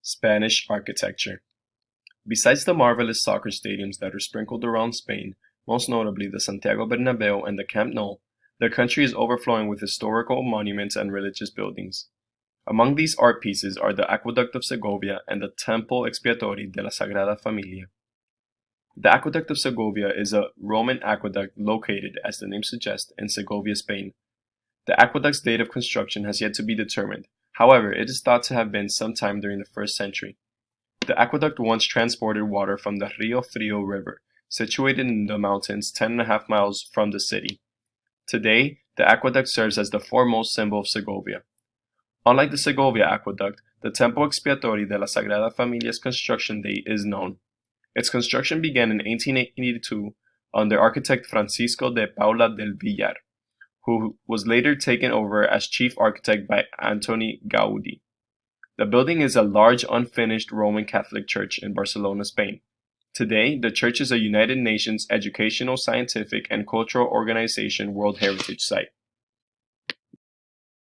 Spanish architecture. Besides the marvelous soccer stadiums that are sprinkled around Spain, most notably the Santiago Bernabeu and the Camp Nou, the country is overflowing with historical monuments and religious buildings. Among these art pieces are the Aqueduct of Segovia and the Temple Expiatory de la Sagrada Familia. The Aqueduct of Segovia is a Roman aqueduct located, as the name suggests, in Segovia, Spain. The aqueduct's date of construction has yet to be determined. However, it is thought to have been sometime during the 1st century. The aqueduct once transported water from the Rio Frio River, situated in the mountains 10.5 miles from the city. Today, the aqueduct serves as the foremost symbol of Segovia. Unlike the Segovia aqueduct, the Temple Expiatory de la Sagrada Familia's construction date is known. Its construction began in 1882 under architect Francisco de Paula del Villar, who was later taken over as chief architect by Antoni Gaudi. The building is a large unfinished Roman Catholic church in Barcelona, Spain. Today, the church is a United Nations Educational, Scientific, and Cultural Organization World Heritage Site.